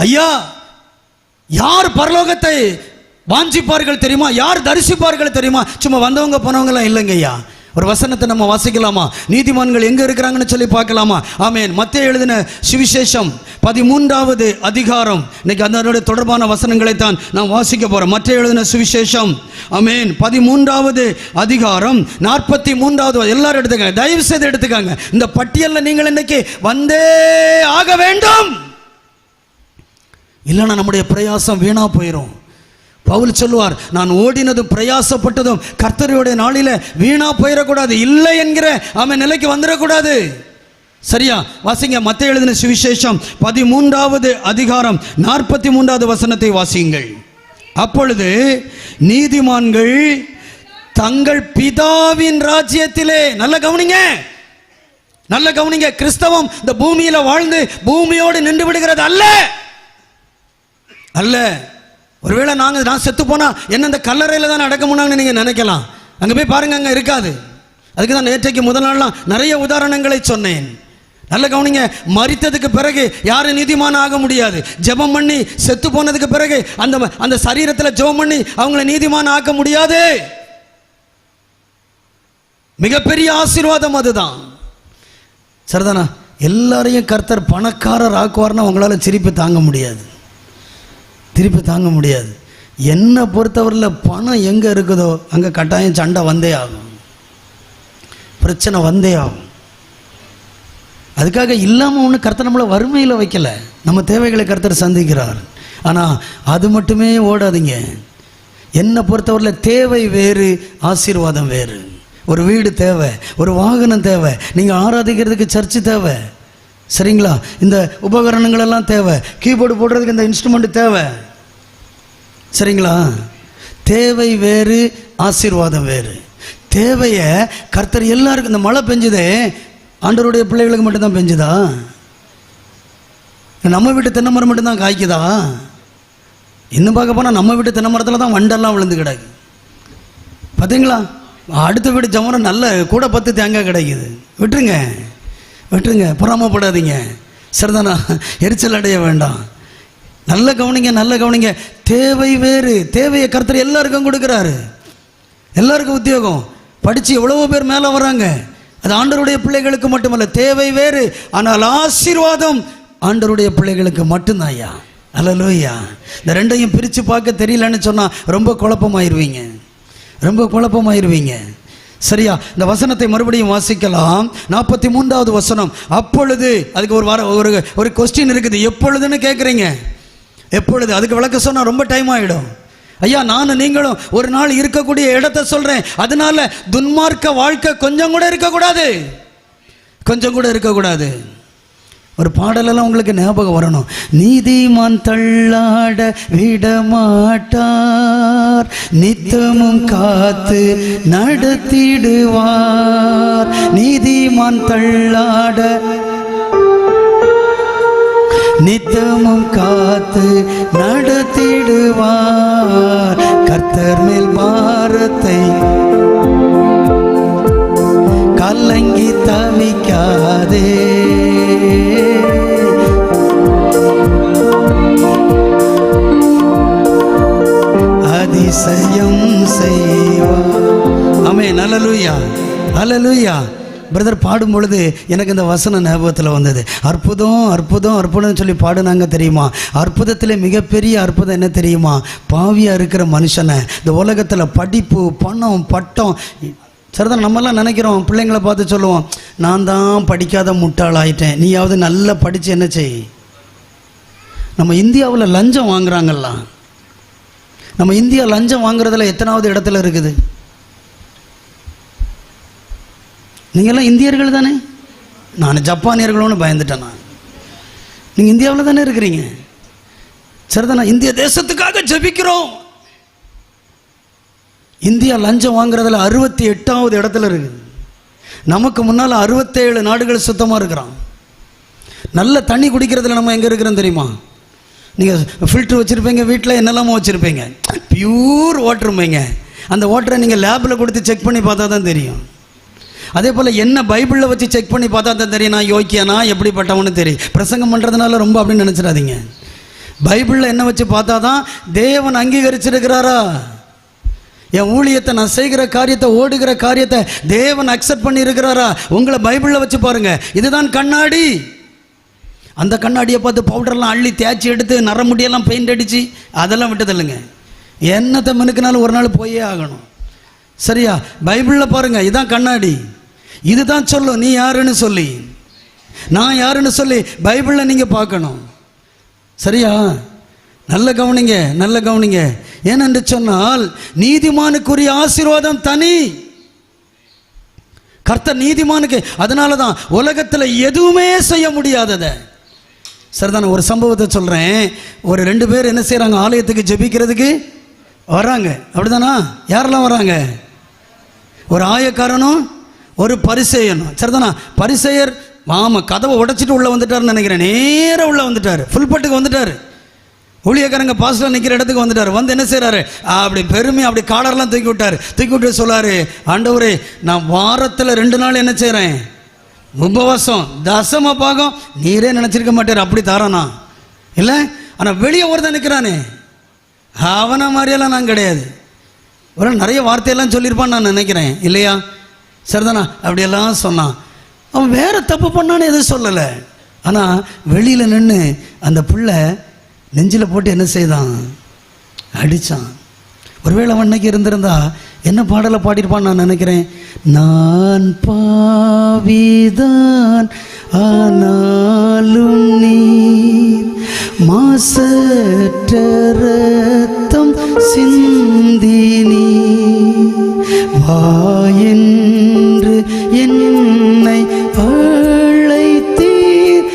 ஐயா, யார் பரலோகத்தை வாஞ்சிப்பார்கள் தெரியுமா? யார் தரிசிப்பார்கள் தெரியுமா? சும்மா வந்தவங்க போனவங்களாம் இல்லைங்க ஐயா. ஒரு வசனத்தை நம்ம வாசிக்கலாமா? நீதிமான்கள் எங்க இருக்கிறாங்கன்னு சொல்லி பார்க்கலாமா? ஆமென். மத்தேயு எழுதின சுவிசேஷம் 13வது அதிகாரம், இன்னைக்கு அதனுடைய தொடர்பான வசனங்களை தான் நான் வாசிக்க போறேன். மத்தேயு எழுதின சுவிசேஷம், ஆமென், 13வது அதிகாரம் 43வது. எல்லாரும் எடுத்துக்கங்க, தயவு செய்து எடுத்துக்கங்க. இந்த பட்டியலில் நீங்கள் இன்னைக்கு வந்தே ஆக வேண்டும், இல்லைன்னா நம்முடைய பிரயாசம் வீணா போயிடும். பவுல் சொல்லுவார், நான் ஓடினதும் பிரயாசப்பட்டதும் கர்த்தருடைய நாளில வீணா போயிடக்கூடாது, இல்லை என்கிற அவன் நிலைக்கு வந்துடக்கூடாது. சரியா? வாசிங்க, மத்தேயு எழுதின சுவிசேஷம் 13வது அதிகாரம் 43வது வசனத்தை வாசியுங்கள். அப்பொழுது நீதிமான்கள் தங்கள் பிதாவின் ராஜ்யத்திலே, நல்ல கவனிங்க, நல்ல கவனிங்க, கிறிஸ்தவம் இந்த பூமியில வாழ்ந்து பூமியோடு நின்று விடுகிறது அல்ல, அல்ல. ஒருவேளை நான் செத்து போனா என்ன இந்த கல்லறையில் தான் அடக்க முடியாங்கன்னு நீங்க நினைக்கலாம். அங்க போய் பாருங்க, அங்க இருக்காது. அதுக்கு தான் நேற்றைக்கு முதல் நாள்லாம் நிறைய உதாரணங்களை சொன்னேன். நல்ல கவனிங்க, மரித்ததுக்கு பிறகு யாரும் நீதிமான ஆக முடியாது. ஜெபம் பண்ணி செத்து போனதுக்கு பிறகு அந்த சரீரத்தில் ஜெபம் பண்ணி அவங்கள நீதிமான ஆக்க முடியாது. மிகப்பெரிய ஆசீர்வாதம் அதுதான். சரிதானா? எல்லாரையும் கர்த்தர் பணக்காரர் ஆக்குவார்னா உங்களால் சிரிப்பு தாங்க முடியாது, திருப்பி தாங்க முடியாது. என்னை பொறுத்தவரையில் பணம் எங்கே இருக்குதோ அங்கே கட்டாயம் சண்டை வந்தே ஆகும், பிரச்சனை வந்தே ஆகும். அதுக்காக இல்லாமல் ஒன்று கர்த்தர் நம்மளை வறுமையில் வைக்கலை, நம்ம தேவைகளை கர்த்தர் சந்திக்கிறார். ஆனால் அது மட்டுமே ஓடாதீங்க. என்னை பொறுத்தவரையில் தேவை வேறு, ஆசீர்வாதம் வேறு. ஒரு வீடு தேவை, ஒரு வாகனம் தேவை, நீங்கள் ஆராதிக்கிறதுக்கு சர்ச்சு தேவை, சரிங்களா? இந்த உபகரணங்கள் எல்லாம் தேவை, கீபோர்டு போடுறதுக்கு இந்த இன்ஸ்ட்ருமெண்ட் தேவை, சரிங்களா? தேவை வேறு, ஆசீர்வாதம் வேறு. தேவையை கர்த்தர் எல்லாருக்கும், இந்த மழை பெஞ்சுதே ஆண்டவருடைய பிள்ளைகளுக்கு மட்டும்தான் பெஞ்சுதா? நம்ம வீட்டு தென்னை மரம் மட்டும்தான் காய்க்குதா? இன்னும் பார்க்க போனால் நம்ம வீட்டு தென்னை மரத்தில் தான் வண்டெல்லாம் விழுந்து கிடக்கு, பார்த்தீங்களா? அடுத்த வீடு ஜமரம் நல்ல கூட 10 தேங்காய் கிடைக்குது. விட்டுருங்க, விட்டுருங்க, பொறாமப்படாதீங்க, சரிதானா? எரிச்சல் அடைய வேண்டாம். நல்ல கவனிங்க, நல்ல கவனிங்க. தேவை வேறு. தேவையை கர்த்தர் எல்லாருக்கும் கொடுக்குறாரு, எல்லாருக்கும் உத்தியோகம். படித்து எவ்வளவோ பேர் மேலே வராங்க, அது ஆண்டவருடைய பிள்ளைகளுக்கு மட்டுமல்ல. தேவை வேறு, ஆனால் ஆசீர்வாதம் ஆண்டவருடைய பிள்ளைகளுக்கு மட்டும்தான். ஐயா, அல்லேலூயா. இந்த ரெண்டையும் பிரித்து பார்க்க தெரியலன்னு சொன்னால் ரொம்ப குழப்பமாயிருவீங்க, ரொம்ப குழப்பமாயிருவீங்க. சரியா? இந்த வசனத்தை மறுபடியும் வாசிக்கலாம். 43வது வசனம். அப்பொழுது, அதுக்கு ஒரு கொஸ்டின் இருக்குது. எப்பொழுதுன்னு கேட்குறீங்க, எப்பொழுது? அதுக்கு விளக்க சொன்னால் ரொம்ப டைம் ஆகிடும். ஐயா, நானும் நீங்களும் ஒரு நாள் இருக்கக்கூடிய இடத்த சொல்கிறேன். அதனால துன்மார்க்க வாழ்க்கை கொஞ்சம் கூட இருக்கக்கூடாது, கொஞ்சம் கூட இருக்கக்கூடாது. ஒரு பாடலெல்லாம் உங்களுக்கு ஞாபகம் வரணும். நீதிமான் தள்ளாட விடமாட்டார், நித்தமும் காத்து நடத்திடுவார். நீதிமான் தள்ளாட நித்தமும் காத்து நடத்திடுவார். கர்த்தர் மேல் பாரத்தை கலங்கி தவிக்காதே, அதிசயம் செய்வார். ஆமென். அல்லேலூயா, அல்லேலூயா. பிரதர் பாடும் பொழுது எனக்கு இந்த வசன ஞாபகத்தில் வந்தது. அற்புதம், அற்புதம், அற்புதம் சொல்லி பாடுனாங்க தெரியுமா? அற்புதத்தில் மிகப்பெரிய அற்புதம் என்ன தெரியுமா? பாவியாக இருக்கிற மனுஷனை இந்த உலகத்தில் படிப்பு, பணம், பட்டம், சரிதான் நம்மெல்லாம் நினைக்கிறோம், பிள்ளைங்களை பார்த்து சொல்லுவோம், நான் தான் படிக்காத முட்டாளாயிட்டேன், நீயாவது நல்லா படித்து என்ன செய். நம்ம இந்தியாவில் லஞ்சம் வாங்குறாங்கல்ல, நம்ம இந்தியா லஞ்சம் வாங்குறதுல எத்தனாவது இடத்துல இருக்குது? நீங்கள்லாம் இந்தியர்கள் தானே? நான் ஜப்பானியர்களோன்னு பயந்துட்டேன். நீங்கள் இந்தியாவில் தானே இருக்கிறீங்க, சரிதானா? இந்திய தேசத்துக்காக ஜெபிக்கிறோம். இந்தியா லஞ்சம் வாங்குறதுல 68வது இடத்துல இருக்குது. நமக்கு முன்னால் 67 நாடுகள் சுத்தமாக இருக்கிறோம். நல்ல தண்ணி குடிக்கிறதுல நம்ம எங்கே இருக்கிறோம் தெரியுமா? நீங்கள் ஃபில்ட்ரு வச்சுருப்பீங்க, வீட்டில் என்னெல்லாமோ வச்சுருப்பீங்க, பியூர் வாட்டரும்பீங்க. அந்த வாட்டரை நீங்கள் லேபில் கொடுத்து செக் பண்ணி பார்த்தா தான் தெரியும். அதே போல் என்ன பைபிளில் வச்சு செக் பண்ணி பார்த்தா தான் தெரியும் நான் யோக்கியனா எப்படிப்பட்டவனு தெரியும். பிரசங்கம் பண்ணுறதுனால ரொம்ப அப்படின்னு நினச்சிடாதீங்க. பைபிளில் என்ன வச்சு பார்த்தா தான் தேவன் அங்கீகரிச்சிருக்கிறாரா? என் ஊழியத்தை, நான் செய்கிற காரியத்தை, ஓடுகிற காரியத்தை தேவன் அக்செப்ட் பண்ணி இருக்கிறாரா? உங்களை பைபிளில் வச்சு பாருங்க. இதுதான் கண்ணாடி. அந்த கண்ணாடியை பார்த்து பவுடர்லாம் அள்ளி தேய்ச்சி எடுத்து நரமுடியெல்லாம் பெயிண்ட் அடித்து அதெல்லாம் விட்டதில்லைங்க. என்னத்தை மினுக்குனாலும் ஒரு நாள் போயே ஆகணும். சரியா? பைபிளில் பாருங்க, இதுதான் கண்ணாடி. இதுதான் சொல்லும் நீ யாருன்னு சொல்லி, நான் யாருன்னு சொல்லி பைபிளில் நீங்கள் பார்க்கணும். சரியா? நல்ல கவனிங்க, நல்ல கவனிங்க. ஏனென்று சொன்னால் நீதிமானுக்குரிய ஆசீர்வாதம் தனி. கர்த்தர் நீதிமானுக்கு, அதனால தான் உலகத்தில் எதுவுமே செய்ய முடியாததை. சரிதானே? ஒரு சம்பவத்தை சொல்கிறேன். ஒரு 2 பேர் என்ன செய்கிறாங்க, ஆலயத்துக்கு ஜெபிக்கிறதுக்கு வராங்க. அப்படிதானா? யாரெல்லாம் வராங்க? ஒரு ஆயக்காரனும் ஒரு பரிசேயனும். சரிதானா? பரிசேயர் ஆமாம் கதவை உடைச்சிட்டு உள்ளே வந்துட்டாருன்னு நினைக்கிறேன். நேராக உள்ளே வந்துட்டார், ஃபுல் பட்டுக்கு வந்துட்டார். ஊழியக்காரங்க பாஸ்டர் நிற்கிற இடத்துக்கு வந்துட்டார். வந்து என்ன செய்கிறாரு, அப்படி பெருமை அப்படி காலர்லாம் தூக்கி விட்டார். தூக்கி விட்டு சொல்லாரு, ஆண்டவரே நான் வாரத்தில் 2 நாள் என்ன செய்கிறேன், உபவாசம், தசம பாகம். நீரே நினச்சிருக்க மாட்டார் அப்படி தாரானா இல்லை. ஆனால் வெளியே ஒருத்தன் நிற்கிறானே, அவனை மாதிரியெல்லாம் நான் கிடையாது. ஒரு நிறைய வார்த்தையெல்லாம் சொல்லியிருப்பான்னு நான் நினைக்கிறேன், இல்லையா? சரிதானா? அப்படியெல்லாம் சொன்னான். அவன் வேற தப்பு பண்ணான்னு எதுவும் சொல்லலை. ஆனால் வெளியில் நின்று அந்த பிள்ளை நெஞ்சில் போட்டு என்ன செய்தான், அடித்தான். ஒருவேளை அவன் அன்னைக்கு இருந்திருந்தா என்ன பாடலை பாடியிருப்பான்னு நான் நினைக்கிறேன். நான் பாவிதான் ஆனாலும் நீர் மாசற்ற ரத்தம் சிந்தினி வா என்று என்னை அழைத்தீர்.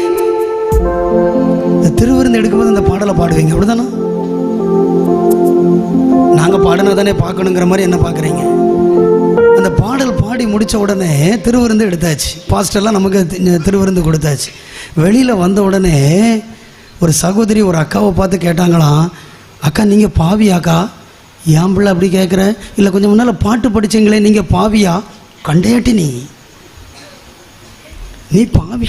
திருவிருந்து எடுக்கும்போது அந்த பாடலை பாடுவீங்க, அப்படிதானே? நாங்கள் பாடினா தானே பார்க்கணுங்கிற மாதிரி என்ன பார்க்குறீங்க? அந்த பாடல் பாடி முடித்த உடனே திருவிருந்து எடுத்தாச்சு. பாஸ்டர்லாம் நமக்கு திருவிருந்து கொடுத்தாச்சு. வெளியில் வந்த உடனே ஒரு சகோதரி ஒரு அக்காவை பார்த்து கேட்டாங்களாம், அக்கா நீங்கள் பாவியாக்கா? ஏன் பிள்ளை அப்படி கேட்குற? இல்லை கொஞ்சம் முன்னால் பாட்டு படித்தீங்களே, நீங்கள் பாவியா? கண்டையாட்டி நீ பாவி.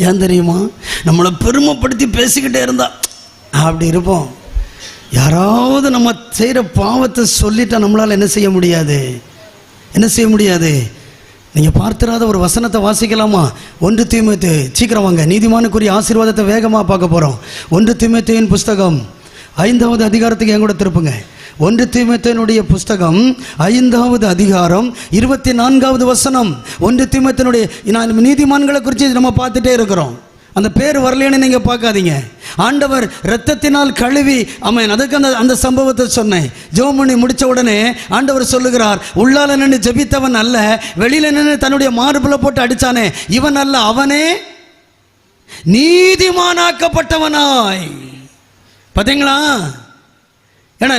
ஏன் தெரியுமா? நம்மளை பெருமைப்படுத்தி பேசிக்கிட்டே இருந்தா அப்படி இருப்போம். யாராவது நம்ம செய்கிற பாவத்தை சொல்லிட்டா நம்மளால் என்ன செய்ய முடியாது, என்ன செய்ய முடியாது? நீங்கள் பார்த்திராத ஒரு வசனத்தை வாசிக்கலாமா? 1 தீமோத்தேயு, சீக்கிரம் வாங்க, நீதிமானுக்குரிய ஆசீர்வாதத்தை வேகமாக பார்க்க போகிறோம். 1 தீமோத்தேயின் புஸ்தகம் 5வது அதிகாரத்துக்கு என் கூட திருப்புங்க. 1 தீமோத்தேயுடைய புஸ்தகம் 5வது அதிகாரம் 24வது வசனம். 1 தீமோத்தேயுடைய நீதிமான்களை குறித்து நம்ம பார்த்துட்டே இருக்கிறோம். அந்த பேர் வரலன்னு நீங்கள் பார்க்காதீங்க. ஆண்டவர் இரத்தத்தினால் கழுவி, ஆமென். அதுக்கு அந்த சம்பவத்தை சொன்னேன். ஜெபம் பண்ணி முடித்த உடனே ஆண்டவர் சொல்லுகிறார், உள்ளால நின்று ஜெபித்தவன் அல்ல, வெளியில நின்று தன்னுடைய மார்புல போட்டு அடித்தானே இவன் அல்ல, அவனே நீதிமானாக்கப்பட்டவனாய். பார்த்தீங்களா? ஏன்னா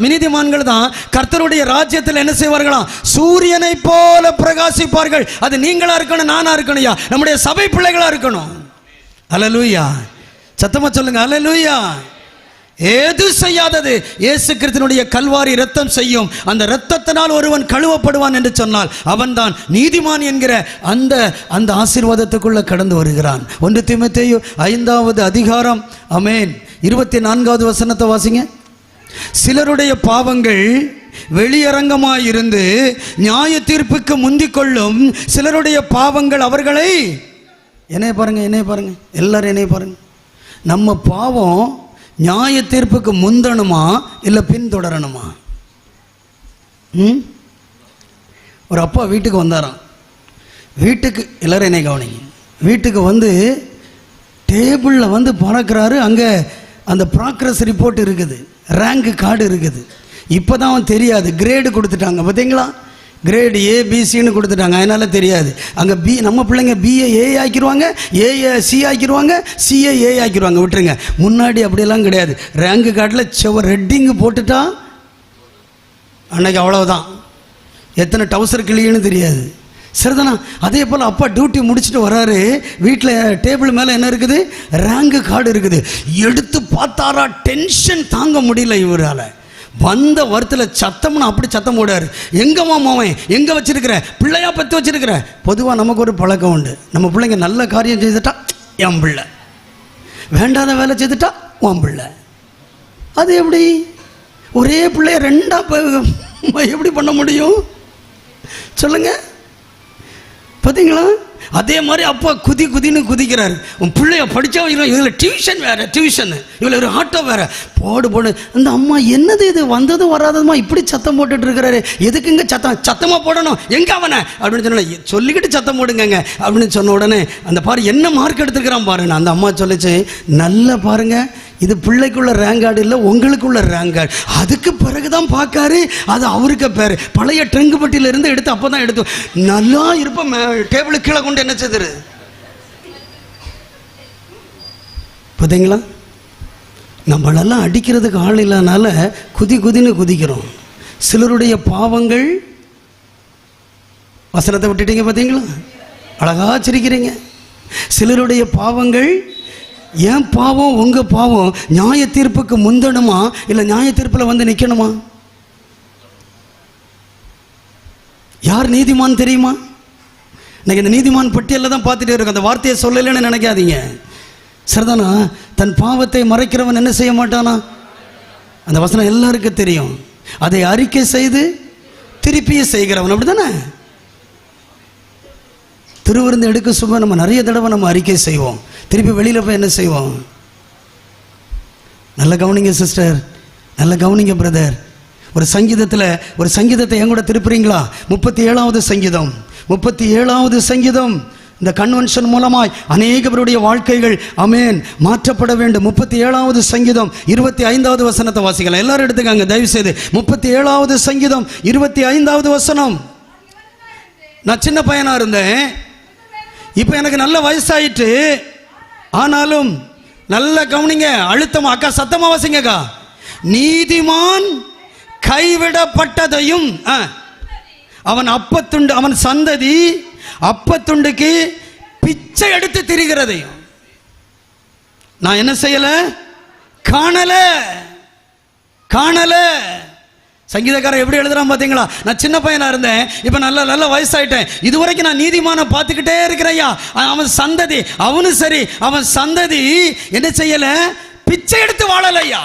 நீதிமான்கள் தான் கர்த்தருடைய ராஜ்யத்தில் என்ன செய்வார்களாம், சூரியனை போல பிரகாசிப்பார்கள். அது நீங்களா இருக்கணும், நானா இருக்கணும், நம்முடைய சபை பிள்ளைகளா இருக்கணும். அல்லேலூயா, சத்தமா சொல்லுங்க அல்லேலூயா. ஏது செய்யாதது இயேசு கிறிஸ்துவினுடைய கல்வாரி இரத்தம் செய்யும். அந்த இரத்தத்தினால் ஒருவன் கழுவப்படுவான் என்று சொன்னால் அவன்தான் நீதிமான் என்கிற அந்த ஆசீர்வாதத்துக்குள்ள கடந்து வருகிறான். 1 தீமோத்தேயு 5வது அதிகாரம், ஆமென், 24வது வசனத்தை வாசிங்க. சிலருடைய பாவங்கள் வெளியரங்கமாயிருந்து நியாய தீர்ப்புக்கு முந்திக் கொள்ளும். சிலருடைய பாவங்கள் அவர்களை, என்னைய பாருங்க, என்னைய பாருங்க, எல்லாரும் என்னைய பாருங்க. நம்ம பாவம் நியாய தீர்ப்புக்கு முந்தணுமா இல்லை பின்தொடரணுமா? ஒரு அப்பா வீட்டுக்கு வந்தாராம். வீட்டுக்கு எல்லாரும் என்னை கவனிங்க. வீட்டுக்கு வந்து டேபிளில் வந்து பார்க்குறாரு. அங்கே அந்த ப்ராக்ரஸ் ரிப்போர்ட் இருக்குது, ரேங்க் கார்டு இருக்குது. இப்போ தான் அவன் தெரியாது, கிரேடு கொடுத்துட்டாங்க. பார்த்தீங்களா? கிரேடு ஏபிசின்னு கொடுத்துட்டாங்க, அதனால் தெரியாது. அங்கே நம்ம பிள்ளைங்க பிஏ ஏ ஆக்கிடுவாங்க, ஏஏ சி ஆக்கிடுவாங்க, சிஏ ஏ ஆக்கிடுவாங்க. விட்டுருங்க, முன்னாடி அப்படியெல்லாம் கிடையாது. ரேங்க் கார்டில் ரெட்டிங்கு போட்டுட்டா அன்னைக்கு அவ்வளோதான். எத்தனை டவுசர் கிளியுன்னு தெரியாது. சரிதானா? அதே போல் அப்பா டியூட்டி முடிச்சுட்டு வராரு. வீட்டில் டேபிள் மேலே என்ன இருக்குது, ரேங்க் கார்டு இருக்குது. எடுத்து பார்த்தாரா, டென்ஷன் தாங்க முடியல இவரால். வந்த வருத்தில் சத்தம்னு அப்படி சத்தம் போடாரு. எங்கம்மா மாவன், எங்கே வச்சிருக்கிற, பிள்ளையா பற்றி வச்சிருக்கிற? பொதுவாக நமக்கு ஒரு பழக்கம் உண்டு, நம்ம பிள்ளைங்க நல்ல காரியம் செய்துட்டா என் பிள்ளை, வேண்டாத வேலை செய்துட்டா உன் பிள்ளை. அது எப்படி? ஒரே பிள்ளைய ரெண்டா எப்படி பண்ண முடியும் சொல்லுங்க? பார்த்தீங்களா? அதே மாதிரி அப்பா குதின்னு குதிக்கிறாரு. உன் பிள்ளைய படித்தா இதில் டியூஷன் வேறு, டியூஷன் இதில் ஒரு ஆட்டோ வேறு, போடு. அந்த அம்மா என்னது இது, வந்ததும் வராததுமா இப்படி சத்தம் போட்டுட்டு இருக்கிறாரு, எதுக்குங்க சத்தமாக போடணும், எங்கே அவனை அப்படின்னு சொன்ன, சொல்லிக்கிட்டு சத்தம் போடுங்க அப்படின்னு சொன்ன உடனே அந்த பாரு என்ன மார்க் எடுத்துக்கிறான் பாருங்க. அந்த அம்மா சொல்லிச்சு, நல்லா பாருங்க, இது பிள்ளைக்குள்ள ரேங்க் கார்டு இல்லை, உங்களுக்குள்ள ரேங்க் கார்டு. அதுக்கு பிறகுதான் பார்க்காரு, அது அவருக்கு பேர். பழைய ட்ரெங்குபட்டியில இருந்து எடுத்து அப்பதான் எடுத்து நல்லா இருப்ப டேபிளுக்கு கீழே கொண்டு என்ன செய்யுது பார்த்தீங்களா? நம்மளெல்லாம் அடிக்கிறதுக்கு ஆள் இல்லாதனால குதின்னு குதிக்கிறோம். சிலருடைய பாவங்கள், வசனத்தை விட்டுட்டீங்க பார்த்தீங்களா, அழகா சிரிக்கிறீங்க. சிலருடைய பாவங்கள், ஏன் பாவம் உங்க பாவம் நியாய தீர்ப்புக்கு முந்தணுமா இல்லை நியாய தீர்ப்பில் வந்து நிற்கணுமா? யார் நீதிமான் தெரியுமா? இன்னைக்கு இந்த நீதிமான் பட்டியலில் தான் பார்த்துட்டே இருக்கும். அந்த வார்த்தையை சொல்லலைன்னு நினைக்காதீங்க. சரிதானா? தன் பாவத்தை மறைக்கிறவன் என்ன செய்ய மாட்டானா? அந்த வசனம் எல்லாருக்கும் தெரியும். அதை அறிக்கை செய்து திருப்பியே செய்கிறவன், அப்படித்தானே? திருவிருந்து எடுக்க சும்மா நம்ம நிறைய தடவை நம்ம அறிக்கை செய்வோம், திருப்பி வெளியில் போய் என்ன செய்வோம்? நல்ல கவனிங்க சிஸ்டர், நல்ல கவனிங்க பிரதர். ஒரு சங்கீதத்தை என் கூட திருப்புறீங்களா? 37வது சங்கீதம், 37வது சங்கீதம். இந்த கன்வென்ஷன் மூலமாய் அநேகருடைய வாழ்க்கைகள் ஆமென் மாற்றப்பட வேண்டும். 37வது சங்கீதம் 25வது வசனத்தை வாசிக்கலாம். எல்லாரும் எடுத்துக்காங்க தயவு செய்து. 37வது சங்கீதம் 25வது வசனம். நான் சின்ன பையனா இருந்தேன், இப்போ எனக்கு நல்ல வயசாயிட்டு, ஆனாலும் நல்ல கவனிங்க, அழுத்தமா அக்கா சத்தமா வாசிங்கக்கா. நீதிமான் கைவிடப்பட்டதையும் அவன் சந்ததி அப்பத்துண்டுக்கு பிச்சை எடுத்து திரிகிறதையும் நான் என்ன செய்யல, காணல. சங்கீதக்காரன் எப்படி எழுதுறான் பார்த்தீங்களா? நான் சின்ன பையனா இருந்தேன், இப்போ நல்ல வயசாயிட்டேன், இதுவரைக்கும் நான் நீதிமான பார்த்துக்கிட்டே இருக்கிறையா. அவன் சந்ததி, அவனும் சரி, அவன் சந்ததி என்ன செய்யல, பிச்சை எடுத்து வாழலையா.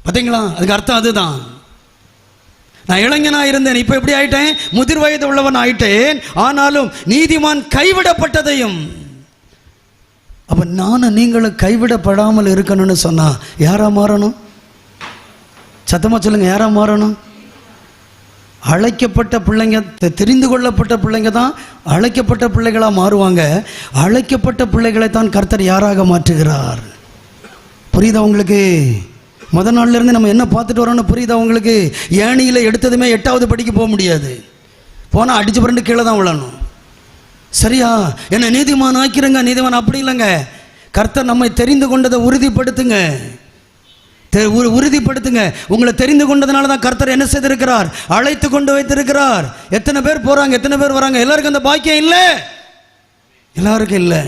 பார்த்தீங்களா? அதுக்கு அர்த்தம் அதுதான். நான் இளைஞனா இருந்தேன், இப்போ எப்படி ஆயிட்டேன், முதிர் வயது உள்ளவன் ஆயிட்டேன், ஆனாலும் நீதிமான் கைவிடப்பட்டதையும். அப்ப நானும் நீங்களும் கைவிடப்படாமல் இருக்கணும்னு சொன்னா யாரா மாறணும்? சத்தமா சொல்லுங்க, யாரா மாறணும்? அழைக்கப்பட்ட பிள்ளைங்க, தெரிந்து கொள்ளப்பட்ட பிள்ளைங்க தான் அழைக்கப்பட்ட பிள்ளைகளா மாறுவாங்க. அழைக்கப்பட்ட பிள்ளைகளை தான் கர்த்தர் யாராக மாற்றுகிறார். புரியுதா உங்களுக்கு? முதல் நாள்ல இருந்து நம்ம என்ன பார்த்துட்டு வரோம்னு புரியுதா உங்களுக்கு? ஏணியில எடுத்ததுமே 8வது படிக்க போக முடியாது, போனா அடிச்சு புரண்டு கீழே தான் விழணும். சரியா? என்ன நீதிமான் ஆக்கிறங்க, நீதிமான் அப்படி இல்லைங்க. கர்த்தர் நம்மை தெரிந்து கொண்டதை உறுதிப்படுத்துங்க. உங்களை தெரிந்து கொண்டதுனால தான் கர்த்தர் என்ன செய்திருக்கிறார், அழைத்து கொண்டு வைத்திருக்கிறார். எத்தனை பேர் போறாங்க, எத்தனை பேர் வராங்க, எல்லாருக்கும் அந்த பாக்கியம் இல்லை, எல்லாருக்கும் இல்லை.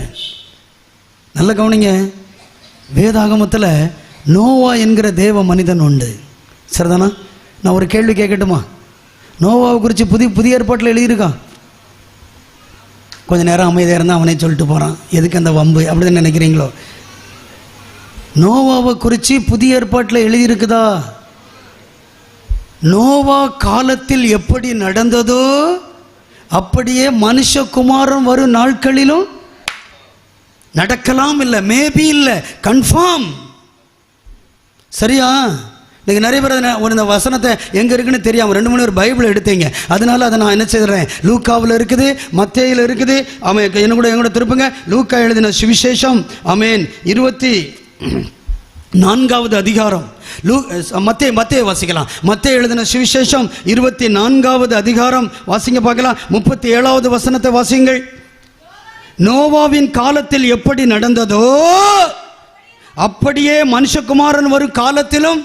நல்ல கவனிங்க, வேதாகமத்தில் நோவா என்கிற தேவ மனிதன் உண்டு. சரிதானா? நான் ஒரு கேள்வி கேட்கட்டுமா? நோவாவை குறித்து புதிய ஏற்பாட்டில் எழுதியிருக்கான். கொஞ்சம் நேரம் அமைதியாக இருந்தால் அவனே சொல்லிட்டு போகிறான், எதுக்கு அந்த வம்பு அப்படின்னு நினைக்கிறீங்களோ? நோவாவை குறித்து புதிய ஏற்பாட்டில் எழுதியிருக்குதா? நோவா காலத்தில் எப்படி நடந்ததோ அப்படியே மனுஷகுமாரன் வரும் நாட்களிலும் நடக்கலாம். இல்லை மேபி, இல்லை கன்ஃபார்ம். சரியா? நீங்கள் நிறைய பேர் இந்த வசனத்தை எங்கே இருக்குன்னு தெரியாமல் 2-3 பேர் பைபிள் எடுத்தீங்க. அதனால அதை நான் என்ன செய்கிறேன், லூக்காவில் இருக்குது, மத்தேயில் இருக்குது. ஆமென். என்னோட திருப்புங்க, லூக்கா எழுதின சுவிசேஷம் ஆமென் 24வது அதிகாரம். மத்தேயு வாசிக்கலாம். மத்தேயு எழுதின சுவிசேஷம் 24வது அதிகாரம் வாசிங்க பார்க்கலாம். 37வது வசனத்தை வாசிங்கள். நோவாவின் காலத்தில் எப்படி நடந்ததோ அப்படியே மனுஷகுமாரன் வரும் காலத்திலும்.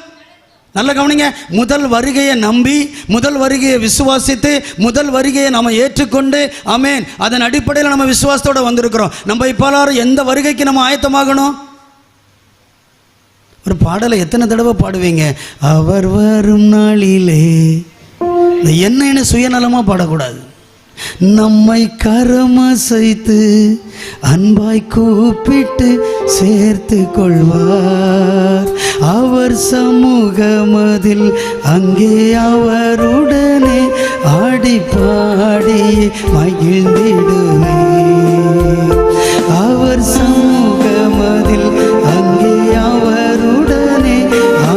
நல்ல கவனிங்க, முதல் வருகையை நம்பி, முதல் வருகையை விசுவாசித்து, முதல் வருகையை நம்ம ஏற்றுக்கொண்டு ஆமென், அதன் அடிப்படையில் நம்ம விசுவாசத்தோட வந்திருக்கிறோம். நம்ம இப்போ எல்லாரும் எந்த வருகைக்கு நம்ம ஆயத்தமாகணும்? ஒரு பாடலை எத்தனை தடவை பாடுவீங்க? அவர் வரும் நாளிலே. என்னன்னு சுயநலமாக பாடக்கூடாது. நம்மை கரமசைத்து அன்பாய் கூப்பிட்டு சேர்த்து கொள்வார். அவர் சமூகமதில் அங்கே அவருடனே ஆடி பாடி மகிழ்ந்திடுவே. அவர் சமூகமதில் அங்கே அவருடனே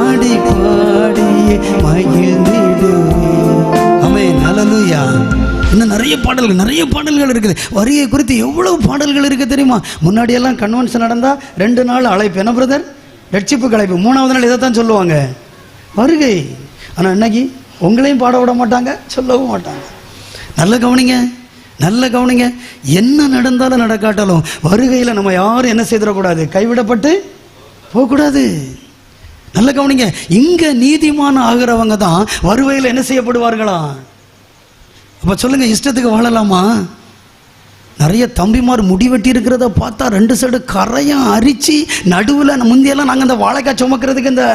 ஆடி பாடி மகிழ்ந்திடுவே. ஆமென், ஹல்லேலூயா. இன்னும் நிறைய பாடல்கள் இருக்குது. வரியை குறித்து எவ்வளவு பாடல்கள் இருக்குது தெரியுமா? முன்னாடியெல்லாம் கன்வென்ஷன் நடந்தால் 2 நாள் அழைப்பு, என்ன பிரதர், ரட்சிப்புக்கு அழைப்பு. 3ஆவது நாள் இதைத்தான் சொல்லுவாங்க, வருகை. ஆனால் இன்னைக்கு உங்களையும் பாட விட மாட்டாங்க, சொல்லவும் மாட்டாங்க. நல்ல கவனிங்க. என்ன நடந்தாலும் நடக்காட்டாலும் வருகையில் நம்ம யாரும் என்ன செய்திடக்கூடாது, கைவிடப்பட்டு போகக்கூடாது. நல்ல கவனிங்க. இங்கே நீதிமான ஆகிறவங்க தான் வருகையில் என்ன செய்யப்படுவார்களா? அப்போ சொல்லுங்க, இஷ்டத்துக்கு வாழலாமா? நிறைய தம்பிமார் முடிவெட்டி இருக்கிறத பார்த்தா 2 சைடு கரையும் அரிச்சு நடுவில். முந்தியெல்லாம் நாங்கள் இந்த வாழைக்காய் சுமக்கிறதுக்கு இந்த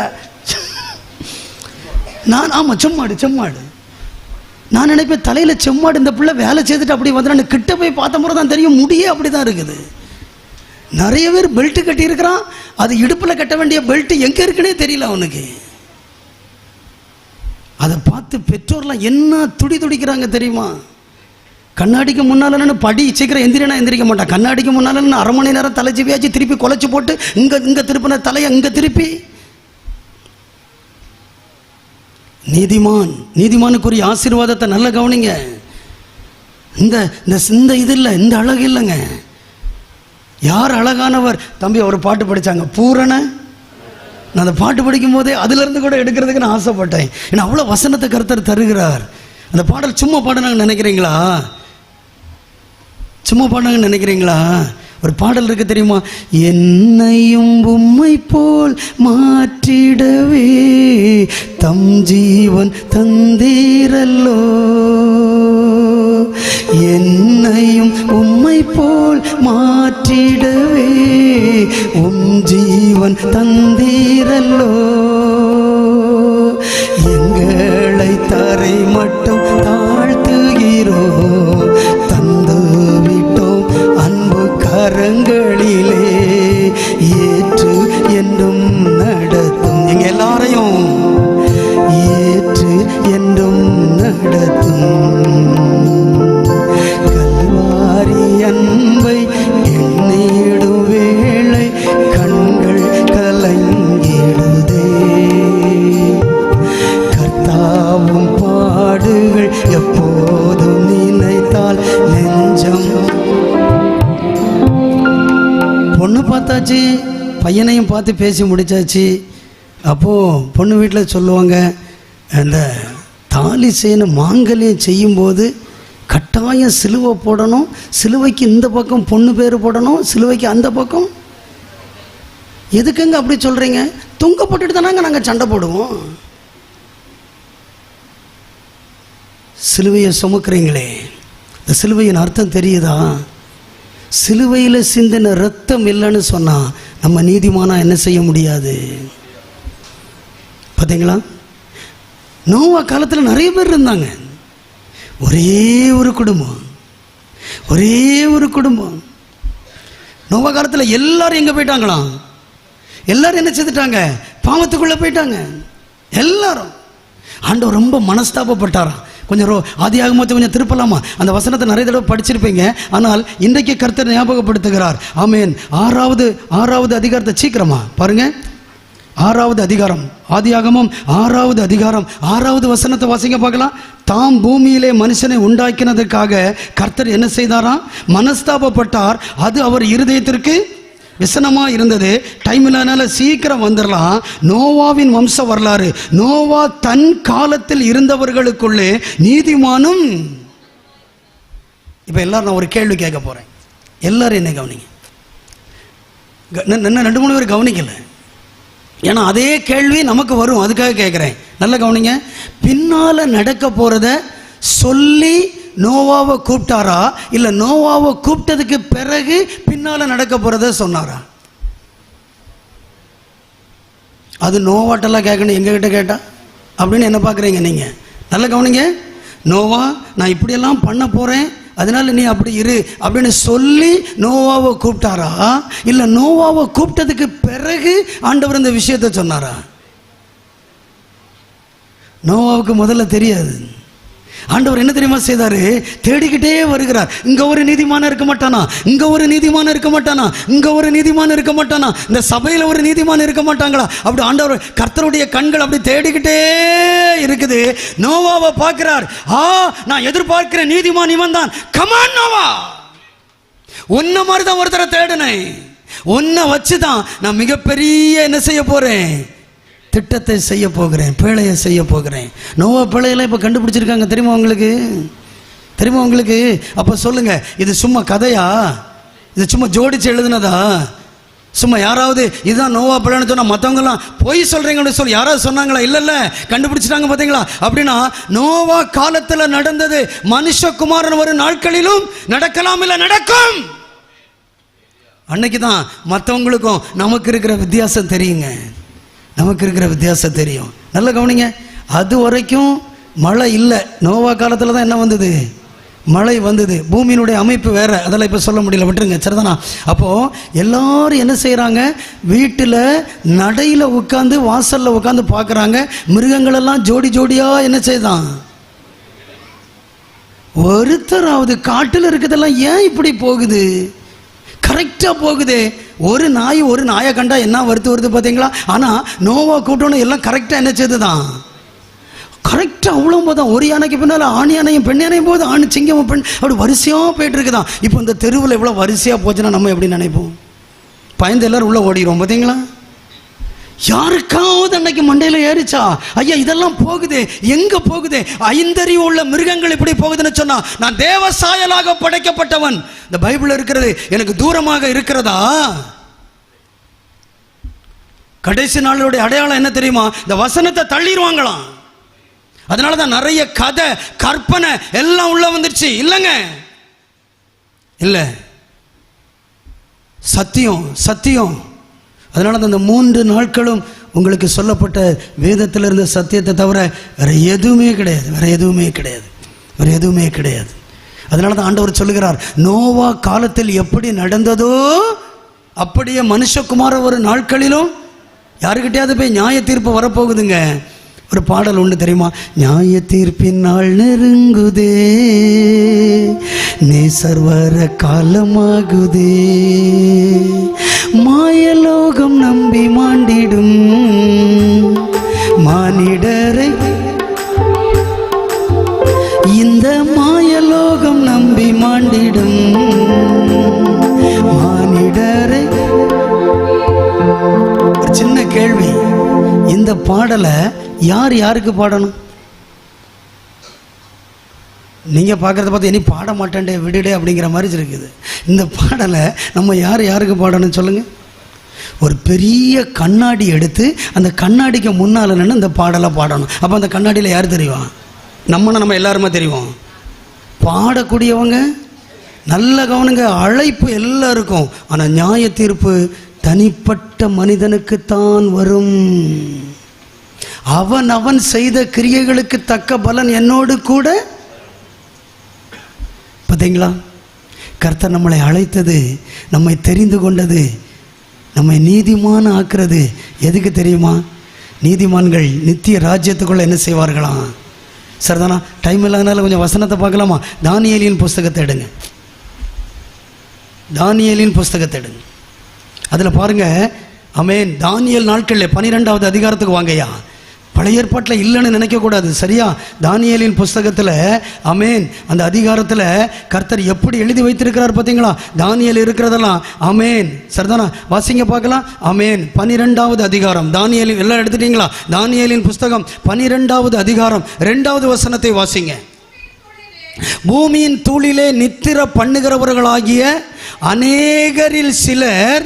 ஆமாம் செம்மாடு நான் நினைப்பேன் தலையில் செம்மாடு. இந்த பிள்ளை வேலை செய்துட்டு அப்படி வந்து கிட்ட போய் பார்த்த முறை தான் தெரியும், முடியே அப்படி தான் இருக்குது. நிறைய பேர் பெல்ட்டு கட்டி இருக்கிறான், அது இடுப்பில் கட்ட வேண்டிய பெல்ட்டு எங்கே இருக்குன்னே தெரியல அவனுக்கு. அதை பார்த்து பெற்றோர்லாம் என்ன துடிக்கிறாங்க தெரியுமா? கண்ணாடிக்கு முன்னால படி சீக்கிரம் எந்திரிக்க மாட்டான். கண்ணாடிக்கு முன்னால 1/2 மணி நேரம் தலைச்சிவியாச்சு திருப்பி குலைச்சி போட்டு இங்க திருப்பின தலையை இங்க திருப்பி. நீதிமானுக்குரிய ஆசீர்வாதத்தை நல்ல கவனிங்க. இந்த இது இல்லை, இந்த அழகு இல்லைங்க. யார் அழகானவர்? தம்பி ஒரு பாட்டு படித்தாங்க, பூரண. நான் அந்த பாட்டு படிக்கும் போதே அதிலிருந்து கூட எடுக்கிறதுக்கு நான் ஆசைப்பட்டேன். ஏன்னா அவ்வளோ வசனத்தை கர்த்தர் தருகிறார். அந்த பாடல் சும்மா பாடுனாங்கன்னு நினைக்கிறீங்களா? ஒரு பாடல் இருக்கு தெரியுமா? என்னையும் உம்மை போல் மாற்றிடவே தம் ஜீவன் தந்தீரல்லோ. என்னையும் உம்மை போல் மாற்றிடவே உம் ஜீவன் தந்தீரல்லோ. எங்களை தரை மட்டும் தாழ்த்துகிறோ, தந்து விட்டோம் அன்பு கரங்களிலே, ஏற்று என்றும் நடத்தும். எங்க எல்லாரையும் ஏற்று என்றும் நடத்தும். கல்வாரி அன்பை எண்ணிடும் வேளை கண்கள் கலங்கிடுதே. கர்த்தாவும் பாடுகள் எப்போதும் நினைத்தால் நெஞ்சம். பொண்ணு பார்த்தாச்சு, பையனையும் பார்த்து பேசி முடிச்சாச்சு. அப்போது பொண்ணு வீட்டில் சொல்லுவாங்க, அந்த தாலி செய்யணும், மாங்கல்யம் செய்யும்போது கட்டாயம் சிலுவை போடணும், சிலுவைக்கு இந்த பக்கம் பொண்ணு பேர் போடணும், சிலுவைக்கு அந்த பக்கம். எதுக்குங்க அப்படி சொல்கிறீங்க? தொங்க போட்டுட்டு தானாங்க நாங்கள் சண்டை போடுவோம். சிலுவையை சுமக்கிறீங்களே, இந்த சிலுவையின் அர்த்தம் தெரியுதா? சிலுவையில் சிந்தின ரத்தம் இல்லைன்னு சொன்னால் நம்ம நீதிமானா என்ன செய்ய முடியாது. பார்த்தீங்களா? நோவா காலத்தில் நிறைய பேர் இருந்தாங்க. ஒரே ஒரு குடும்பம். நோவா காலத்தில் எல்லாரும் எங்கே போயிட்டாங்களாம்? எல்லாரும் என்ன செய்துட்டாங்க? பாவத்துக்குள்ளே போயிட்டாங்க எல்லாரும். ஆண்டவர் ரொம்ப மனஸ்தாபப்பட்டாராம். கொஞ்சம் ஆதியாகமத்தை கொஞ்சம் திருப்பலாமா? அந்த வசனத்தை நிறைய தடவை படிச்சிருப்பீங்க. ஆனால் இன்றைக்கு கர்த்தர் ஞாபகப்படுத்துகிறார். ஆமென். ஆறாவது அதிகாரத்தை சீக்கிரமா பாருங்க. 6வது அதிகாரம், ஆதியாகமம் 6வது அதிகாரம் 6வது வசனத்தை வாசிங்க பார்க்கலாம். தாம் பூமியிலே மனுஷனை உண்டாக்கினதுக்காக கர்த்தர் என்ன செய்தாராம்? மனஸ்தாபப்பட்டார். அது அவர் இருதயத்திற்கு விசனமாக இருந்தது. டைம் இல்லைனால சீக்கிரம் வந்துடலாம். நோவாவின் வம்ச வரலாறு. நோவா தன் காலத்தில் இருந்தவர்களுக்குள்ளே நீதிமானும். இப்போ எல்லாரும் நான் ஒரு கேள்வி கேட்க போகிறேன். எல்லாரும் என்ன கவனிங்க. 2-3 பேர் கவனிக்கல. ஏன்னா அதே கேள்வி நமக்கு வரும், அதுக்காக கேட்குறேன். நல்ல கவனிங்க. பின்னால் நடக்க போகிறத சொல்லி நோவாவை கூப்பிட்டாரா, இல்லை நோவாவை கூப்பிட்டதுக்கு பிறகு பின்னால் நடக்க போகிறத சொன்னாரா? அது நோவாட்டெல்லாம் கேட்கணும், எங்ககிட்ட கேட்டா அப்படின்னு என்ன பார்க்குறீங்க நீங்கள்? நல்ல கவனிங்க. நோவா நான் இப்படியெல்லாம் பண்ண போகிறேன், அதனால நீ அப்படி இரு அப்படின்னு சொல்லி நோவாவை கூப்பிட்டாரா, இல்லை நோவாவை கூப்பிட்டதுக்கு பிறகு ஆண்டவர் இந்த விஷயத்தை சொன்னாரா? நோவாவுக்கு முதல்ல தெரியாது. ஆண்டவர் என்ன தெரியுமா செய்தாரு? தேடிக்கிட்டே வருகிறார். இங்க ஒரு நீதிமான் இருக்க மாட்டானா, இங்க ஒரு நீதிமான் இருக்க மாட்டானா, இங்க ஒரு நீதிமான் இருக்க மாட்டானா, இந்த சபையில ஒரு நீதிமான் இருக்க மாட்டாங்களா? அப்படி ஆண்டவர் கர்த்தருடைய கண்கள் அப்படி தேடிக்கிட்டே இருக்குது. நோவாவை பார்க்கிறார். நான் எதிர்பார்க்கிற நீதிமான் இவன் தான். கமான் நோவா, உன்ன மாதிரி தான் ஒருத்தரை தேடினேன், உன்னை வச்சுதான் நான் மிகப்பெரிய என்ன செய்ய போறேன், திட்டத்தை செய்ய போகிறேன், பேழையை செய்ய போகிறேன். நோவா பேழையெல்லாம் இப்போ கண்டுபிடிச்சிருக்காங்க. தெரியுமா உங்களுக்கு? தெரியுமா உங்களுக்கு? அப்போ சொல்லுங்க, இது சும்மா கதையா? இது சும்மா ஜோடிச்சு எழுதுனதா? சும்மா யாராவது இதுதான் நோவா பேழைன்னு சொன்னால் மற்றவங்கலாம் பொய் சொல்கிறீங்கன்னு சொல்லி யாராவது சொன்னாங்களா? இல்லை, கண்டுபிடிச்சிட்டாங்க. பார்த்தீங்களா? அப்படின்னா நோவா காலத்தில் நடந்தது மனுஷகுமாரன் வரும் நாட்களிலும் நடக்கலாம், இல்லை நடக்கும். அன்னைக்கு தான் மற்றவங்களுக்கும் நமக்கு இருக்கிற வித்தியாசம் தெரியுங்க. நமக்கு இருக்கிற வித்தியாசம் தெரியும். நல்ல கவனிங்க. அது வரைக்கும் மழை இல்லை. நோவா காலத்தில் தான் என்ன வந்தது? மழை வந்தது. பூமியினுடைய அமைப்பு வேற, அதெல்லாம் இப்போ சொல்ல முடியல, விட்டுருங்க. சரிதானா? அப்போது எல்லாரும் என்ன செய்கிறாங்க? வீட்டில் நடையில் உட்காந்து வாசலில் உட்காந்து பார்க்குறாங்க. மிருகங்களெல்லாம் ஜோடி ஜோடியாக என்ன செய்தான்? ஒருத்தராவது காட்டில் இருக்கிறதெல்லாம் ஏன் இப்படி போகுது? கரெக்டாக போகுது. ஒரு நாயை கண்டா என்ன வருது பார்த்தீங்களா? ஆனால் நோவா கூட்டணும் எல்லாம் கரெக்டாக என்ன செய்துதான்? கரெக்டாக அவ்வளோ போதான். ஒரு யானைக்கு பின்னால் ஆண் யானையும் பெண் யானையும் போது, ஆண் சிங்கம் பெண் அப்படி வரிசையாக போயிட்டு இருக்குதான். இப்போ இந்த தெருவில் எவ்வளோ வரிசையாக போச்சுன்னா நம்ம எப்படி நினைப்போம்? பயந்து எல்லாரும் உள்ளே ஓடிடுவோம். பார்த்தீங்களா? யாருக்காவது அன்னைக்கு மண்டையில் ஏறிச்சா? ஐயா இதெல்லாம் போகுது, எங்க போகுது? ஐந்தறிவு உள்ள மிருகங்கள் இப்படி போகுதுன்னு சொன்னா, நான் தேவ சாயலாக படைக்கப்பட்டவன், இந்த பைபிள் இருக்கிறது எனக்கு தூரமாக இருக்கிறதா? கடைசி நாளுடைய அடையாளம் என்ன தெரியுமா? இந்த வசனத்தை தள்ளிடுவாங்களாம். அதனாலதான் நிறைய கதை கற்பனை எல்லாம் உள்ள வந்துருச்சு. இல்லைங்க, இல்ல, சத்தியம் சத்தியம். அதனால தான் அந்த 3 நாட்களும் உங்களுக்கு சொல்லப்பட்ட வேதத்தில் இருந்த சத்தியத்தை தவிர வேற எதுவுமே கிடையாது, வேற எதுவுமே கிடையாது, வேற எதுவுமே கிடையாது. அதனால தான் ஆண்டவர் சொல்லுகிறார், நோவா காலத்தில் எப்படி நடந்ததோ அப்படியே மனுஷகுமார ஒரு நாட்களிலும் யாருக்கிட்டையாவது போய் நியாய தீர்ப்பு வரப்போகுதுங்க. ஒரு பாடல் ஒன்று தெரியுமா? நியாய தீர்ப்பின் நாள் நெருங்குதே, நேசர் வர காலமாகுதே, மாயலோகம் நம்பி மாண்டிடும் மானிடரை, இந்த மாயலோகம் நம்பி மாண்டிடும் மானிடரை. ஒரு சின்ன கேள்வி, இந்த பாடலை யார் யாருக்கு பாடணும்? நீங்கள் பார்க்குறத பார்த்து இனி பாட மாட்டேன்டே விடுடே அப்படிங்கிற மாதிரி இருக்குது. இந்த பாடலை நம்ம யார் யாருக்கு பாடணும்னு சொல்லுங்கள். ஒரு பெரிய கண்ணாடி எடுத்து அந்த கண்ணாடிக்கு முன்னால் நின்று இந்த பாடலை பாடணும். அப்போ அந்த கண்ணாடியில் யார் தெரியும்? நம்ம எல்லாருமே தெரியும். பாடக்கூடியவங்க நல்ல கவனிங்க, அழைப்பு எல்லாருக்கும். ஆனால் நியாய தீர்ப்பு தனிப்பட்ட மனிதனுக்குத்தான் வரும். அவன் அவன் செய்த கிரியைகளுக்கு தக்க பலன் என்னோடு கூட. பார்த்தீங்களா? கர்த்தர் நம்மளை அழைத்தது, நம்மை தெரிந்து கொண்டது, நம்மை நீதிமான் ஆக்குறது எதுக்கு தெரியுமா? நீதிமான்கள் நித்திய ராஜ்யத்துக்குள்ள என்ன செய்வார்களாம்? சரிதானா? டைம் இல்லாதனால கொஞ்சம் வசனத்தை பார்க்கலாமா? தானியேலின் புஸ்தகத்தை எடுங்க, தானியேலின் புஸ்தகத்தை எடுங்க. அதில் பாருங்க, ஆமென். தானியேல் நாட்களில் 12வது அதிகாரத்துக்கு வாங்கய்யா. பழைய ஏற்பாட்டில் இல்லைன்னு நினைக்கக்கூடாது, சரியா? தானியேலின் புஸ்தகத்தில், ஆமென், அந்த அதிகாரத்தில் கர்த்தர் எப்படி எழுதி வைத்திருக்கிறார் பார்த்தீங்களா? தானியேல் இருக்கிறதெல்லாம், ஆமென், சரிதானா? வாசிங்க பார்க்கலாம். ஆமென். 12வது அதிகாரம் தானியேலின், எல்லாம் எடுத்துட்டீங்களா? தானியேலின் புஸ்தகம் 12வது அதிகாரம் 2வது வசனத்தை வாசிங்க. பூமியின் தூளிலே நித்திர பண்ணுகிறவர்களாகிய அநேகரில் சிலர்,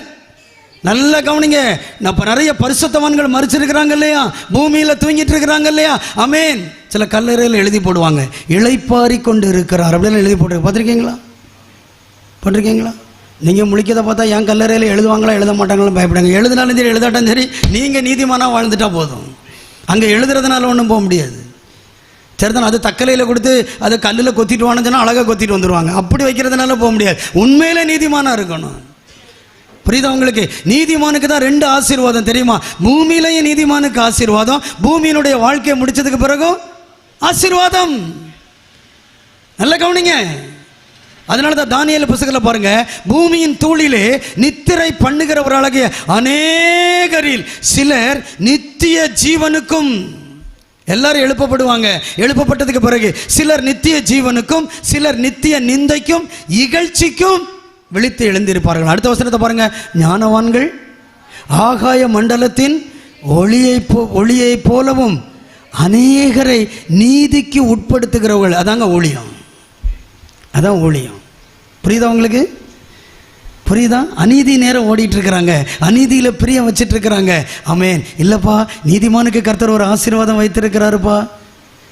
நல்ல கவனிங்க, நம்ம நிறைய பரிசுத்தவான்கள் மறிச்சிருக்கிறாங்க இல்லையா? பூமியில் தூங்கிட்டு இருக்கிறாங்க இல்லையா? ஆமென். சில கல்லறையில் எழுதி போடுவாங்க, இளைப்பாரி கொண்டு இருக்கிறார் அப்படின்னு எழுதி போட்டு பார்த்துருக்கீங்களா? பண்ணிருக்கீங்களா? நீங்கள் முழிக்கதை பார்த்தா என் கல்லறையில் எழுதுவாங்களா எழுத மாட்டாங்களா பயப்படுங்க. எழுதினாலும் சரி எழுதாட்டும் சரி, நீங்கள் நீதிமானாக வாழ்ந்துட்டா போதும். அங்கே எழுதுறதுனால ஒன்றும் போக முடியாது. சரிதான், அது தக்கலையில் கொடுத்து அதை கல்லில் கொத்திட்டு வான்னு சொன்னால் அழகாக கொத்திட்டு வந்துடுவாங்க. அப்படி வைக்கிறதுனால போக முடியாது. உண்மையிலே நீதிமானாக இருக்கணும். புரியுதா உங்களுக்கு? நீதிமானுக்கு தான் 2 ஆசீர்வாதம் தெரியுமா? பூமியிலேயே நீதிமானுக்கு ஆசீர்வாதம், பூமியினுடைய வாழ்க்கையை முடிச்சதுக்கு பிறகும் ஆசீர்வாதம். நல்ல கவனிங்க. அதனால தான் தானியேல் புத்தகத்தில் பாருங்க, பூமியின் தூளிலே நித்திரை பண்ணுகிறவர்களாகிய அநேகரில் சிலர் நித்திய ஜீவனுக்கும், எல்லாரும் எழுப்பப்படுவாங்க. எழுப்பப்பட்டதுக்கு பிறகு சிலர் நித்திய ஜீவனுக்கும் சிலர் நித்திய நிந்தைக்கும் இகழ்ச்சிக்கும் விழித்து எழுந்திருப்பார்கள். அடுத்த வசனத்தை பாருங்க, ஞானவான்கள் ஆகாய மண்டலத்தின் ஒளியை போலவும் அநேகரை நீதிக்கு உட்படுத்துகிறவர்கள். அதாங்க ஊழியம், அதான் ஊழியம். புரியுதா உங்களுக்கு? புரியுதா? அநீதி நேரம் ஓடிட்டு இருக்கிறாங்க, அநீதியில் பிரியம் வச்சிட்டு இருக்கிறாங்க. ஆமேன். இல்லைப்பா, நீதிமானுக்கு கர்த்தர் ஒரு ஆசீர்வாதம் வைத்திருக்கிறாருப்பா.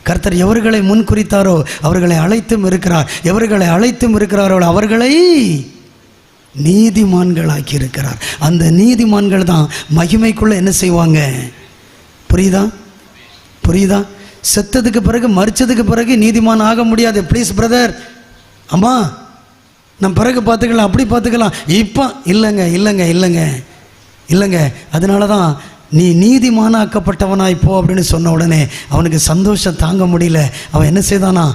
கர்த்தர் எவர்களை முன் குறித்தாரோ அவர்களை அழைத்தும் இருக்கிறார், எவர்களை அழைத்தும் இருக்கிறாரோ அவர்களை நீதிமான்களாக்கி இருக்கிறார். அந்த நீதிமான்கள் தான் மகிமைக்குள்ள என்ன செய்வாங்க? புரியுதா? புரியுதா? செத்ததுக்கு பிறகு, மரிச்சதுக்கு பிறகு நீதிமான் ஆக முடியாது. ப்ளீஸ் பிரதர், அம்மா நம்ம பிறகு பார்த்துக்கலாம், அப்படி பார்த்துக்கலாம், இப்போ இல்லைங்க இல்லைங்க இல்லைங்க இல்லைங்க. அதனால தான் நீ நீதிமானாக்கப்பட்டவனாய் போ அப்படின்னு சொன்ன உடனே அவனுக்கு சந்தோஷம் தாங்க முடியல. அவன் என்ன செய்தானா,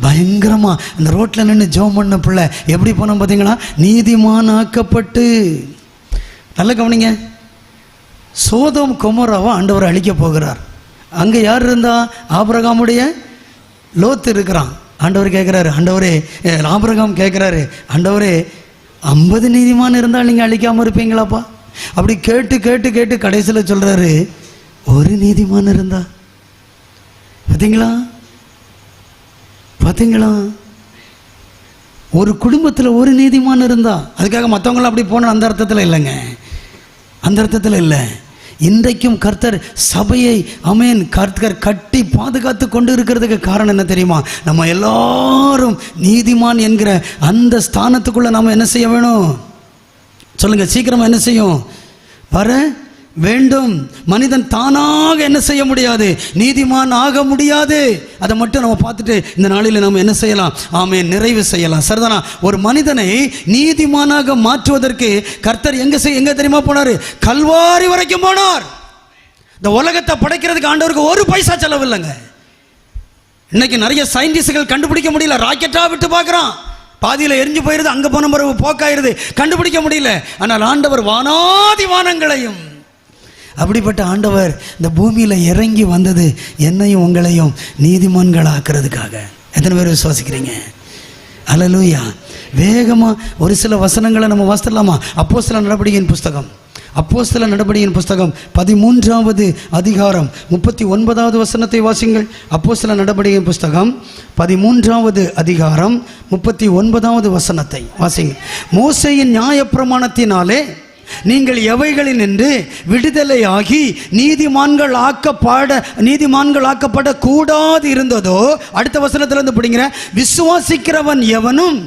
பயங்கரமாக அந்த ரோட்டில் நின்று ஜெபம் பண்ண பிள்ளை எப்படி போனான் பார்த்தீங்களா? நீதிமானாக்கப்பட்டு. நல்ல கவனிங்க, சோதோம் கொமோராவை ஆண்டவர் அழிக்க போகிறார். அங்கே யார் இருந்தா? ஆபிரகாமுடைய லோத்து இருக்கிறான். ஆண்டவர் கேட்குறாரு, ஆண்டவரே, ஆபிரகாம் கேட்குறாரு, ஆண்டவரே 50 நீதிமான் இருந்தால் நீங்கள் அழிக்காமல் இருப்பீங்களாப்பா? அப்படி கேட்டு கேட்டு கேட்டு கடைசியில் சொல்கிறாரு, ஒரு நீதிமான் இருந்தா. பார்த்தீங்களா? பார்த்தீங்களா? ஒரு குடும்பத்தில் ஒரு நீதிமான் இருந்தா. அதுக்காக மற்றவங்களாம் அப்படி போன அந்த அர்த்தத்தில் இல்லைங்க, அந்த அர்த்தத்தில் இல்லை. இன்றைக்கும் கர்த்தர் சபையை ஆமென் கர்த்தர் கட்டி பாதுகாத்து கொண்டு இருக்கிறதுக்கு காரணம் என்ன தெரியுமா? நம்ம எல்லாரும் நீதிமான் என்கிற அந்த ஸ்தானத்துக்குள்ள நம்ம என்ன செய்ய வேணும்? சொல்லுங்க, சீக்கிரமா என்ன செய்யும்? வர வேண்டும். மனிதன் தானாக என்ன செய்ய முடியாது? நீதிமான் ஆக முடியாது. அதை மட்டும் நம்ம பார்த்துட்டு இந்த நாளில் நம்ம என்ன செய்யலாம்? ஆமென், நிறைவு செய்யலாம். சரிதானா? ஒரு மனிதனை நீதிமானாக மாற்றுவதற்கு கர்த்தர் எங்க தெரியுமா போனார்? கல்வாரி வரைக்கும் போனார். இந்த உலகத்தை படைக்கிறதுக்கு ஆண்டவருக்கு ஒரு பைசா செலவு இல்லைங்க. இன்னைக்கு நிறைய சயின்டிஸ்டுகள் கண்டுபிடிக்க முடியல. ராக்கெட்டா விட்டு பார்க்குறான், பாதியில் எரிஞ்சு போயிருது, அங்கே போன பிறகு போக்காயிருது, கண்டுபிடிக்க முடியல. ஆனால் ஆண்டவர் வானாதி வானங்களையும், அப்படிப்பட்ட ஆண்டவர் இந்த பூமியில் இறங்கி வந்தது என்னையும் உங்களையும் நீதிமான்கள் ஆக்கிறதுக்காக. எத்தனை பேர் விசுவாசிக்கிறீங்க? அல்லேலூயா. வேகமாக ஒரு சில வசனங்களை நம்ம வாசிக்கலாமா? அப்போஸ்தல நடபடியின் புஸ்தகம், அப்போஸ்தல நடபடியின் புஸ்தகம் 13வது அதிகாரம் 39வது வசனத்தை வாசிங்கள். அப்போஸ்தல நடபடியின் புஸ்தகம் 13வது அதிகாரம் 39வது வசனத்தை வாசிங்க. மோசேயின் நியாயப்பிரமாணத்தினாலே நீங்கள் எவைகளில் நின்று விடுதலையாகி நீதிமான்கள் ஆக்கப்பட கூடாது இருந்ததோ, அடுத்த வசனத்திலிருந்து பிடிங்கிற, விசுவாசிக்கிறவன் எவனும்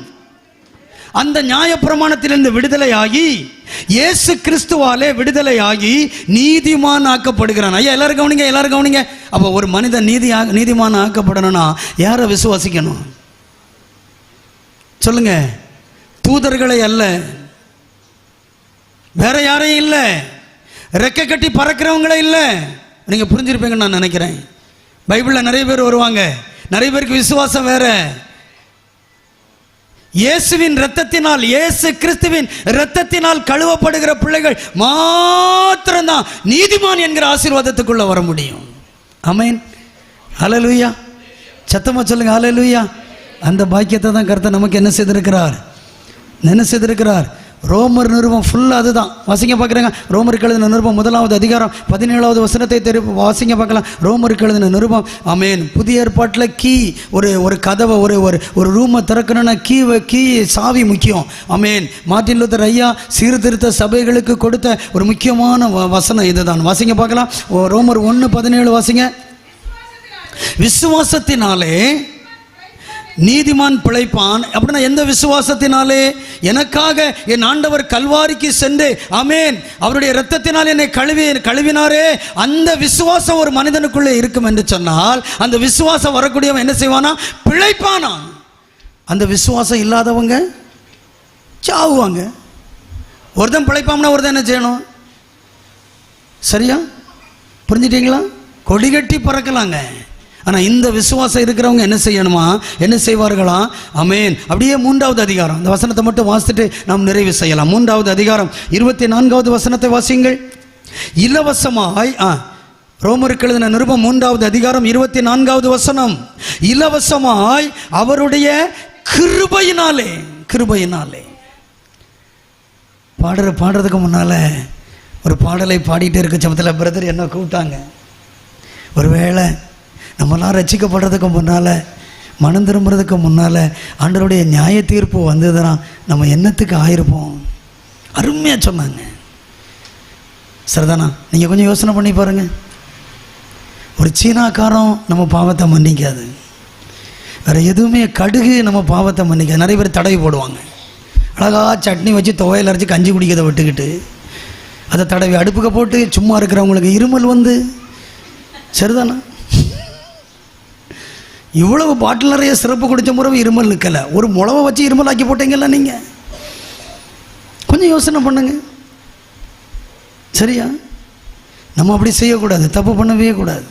அந்த நியாயப்பிரமாணத்திலிருந்து விடுதலையாகி இயேசு கிறிஸ்துவாலே விடுதலையாகி நீதிமான் ஆக்கப்படுகிறான். ஐயா எல்லாரும் கவனிங்க, எல்லாரும் கவனிங்க. அப்போ ஒரு மனிதன் நீதிமான் ஆக்கப்படணும்னா யாரை விசுவாசிக்கணும்? சொல்லுங்க. தூதர்களை அல்ல, வேற யாரையும் இல்லை, ரெக்கை கட்டி பறக்கிறவங்களே இல்லை. நீங்க புரிஞ்சிருப்பீங்கன்னு நான் நினைக்கிறேன். பைபிளில் நிறைய பேர் வருவாங்க, நிறைய பேருக்கு விசுவாசம் வேற. இயேசுவின் இரத்தத்தினால், இயேசு கிறிஸ்துவின் இரத்தத்தினால் கழுவப்படுகிற பிள்ளைகள் மாத்திரம்தான் நீதிமான் என்கிற ஆசீர்வாதத்துக்குள்ள வர முடியும். ஆமென். ஹல்லேலூயா. சத்தமா சொல்லுங்க, ஹல்லேலூயா. அந்த பாக்கியத்தை தான் கர்த்தர் நமக்கு என்ன செய்திருக்கிறார்? ரோமர் நிருபம் ஃபுல்லாக அதுதான். வாசிங்க பார்க்குறேங்க. ரோமருக்கு எழுதின நிருபம் 1வது அதிகாரம் 17வது வசனத்தை வாசிங்க பார்க்கலாம். ரோமருக்கு எழுதின நிருபம். ஆமென். புதிய ஏற்பாட்டில் கீ, ஒரு கதவை, ஒரு ரூமை திறக்கணும்னா கீ சாவி முக்கியம். ஆமென். மார்ட்டின் லூத்தர் ஐயா சீர்திருத்த சபைகளுக்கு கொடுத்த ஒரு முக்கியமான வசனம் இதுதான். வாசிங்க பார்க்கலாம். ரோமர் 1:17 வாசிங்க. விசுவாசத்தினாலே நீதிமான் பிழைப்பான். அப்படின்னா எந்த விசுவாசத்தினாலே? எனக்காக என் ஆண்டவர் கல்வாரிக்கு சென்று ஆமென் அவருடைய இரத்தத்தினால் என்னை கழுவினாரே, அந்த விசுவாசம் ஒரு மனிதனுக்குள்ளே இருக்கும் என்று சொன்னால் அந்த விசுவாசம் வரக்கூடியவன் என்ன செய்வானா? பிழைப்பானா. அந்த விசுவாசம் இல்லாதவங்க சாவுவாங்க. ஒருத்தன் பிழைப்பாம்னா ஒருத்தன் என்ன செய்யணும்? சரியா புரிஞ்சிட்டீங்களா? கொடி கட்டி பறக்கலாங்க. ஆனால் இந்த விசுவாசம் இருக்கிறவங்க என்ன செய்யணுமா? என்ன செய்வார்களா? ஆமென். அப்படியே 3வது அதிகாரம், இந்த வசனத்தை மட்டும் வாசித்துட்டு நாம் நிறைவு செய்யலாம். 3வது அதிகாரம் 24வது வசனத்தை வாசியுங்கள். இலவசமாய் ரோமருக்கு எழுதின நிருபம் 3வது அதிகாரம் 24வது வசனம். இலவசமாய் அவருடைய கிருபையினாலே. கிருபையினாலே பாடுறதுக்கு முன்னால ஒரு பாடலை பாடிட்டு இருக்க சமயத்தில் பிரதர் என்ன கூப்பிட்டாங்க. ஒருவேளை நம்மளாம் ரட்சிக்கப்படுறதுக்கு முன்னால், மனம் திரும்புறதுக்கு முன்னால் ஆண்டவருடைய நியாய தீர்ப்பு வந்ததுன்னா நம்ம என்னத்துக்கு ஆயிருப்போம்? அருமையாக சொன்னாங்க. சரிதானா? நீங்கள் கொஞ்சம் யோசனை பண்ணி பாருங்கள். ஒரு சீனாக்காரம் நம்ம பாவத்தை மன்னிக்காது, வேறு எதுவுமே கடுகு நம்ம பாவத்தை மன்னிக்காது. நிறைய பேர் தடவி போடுவாங்க. அழகாக சட்னி வச்சு துவையல் அரைச்சி கஞ்சி குடிக்கிறத விட்டுக்கிட்டு அதை தடவி அடுப்புக்கு போட்டு சும்மா இருக்கிறவங்களுக்கு இருமல் வந்து, சரிதானா? இவ்வளவு பாட்டில் நிறைய சிறப்பு குடித்த முறை இருமல் நிற்கலை. ஒரு முளவை வச்சு இருமல் ஆக்கி போட்டீங்கல்ல நீங்கள். கொஞ்சம் யோசனை பண்ணுங்க. சரியா? நம்ம அப்படி செய்யக்கூடாது, தப்பு பண்ணவே கூடாது.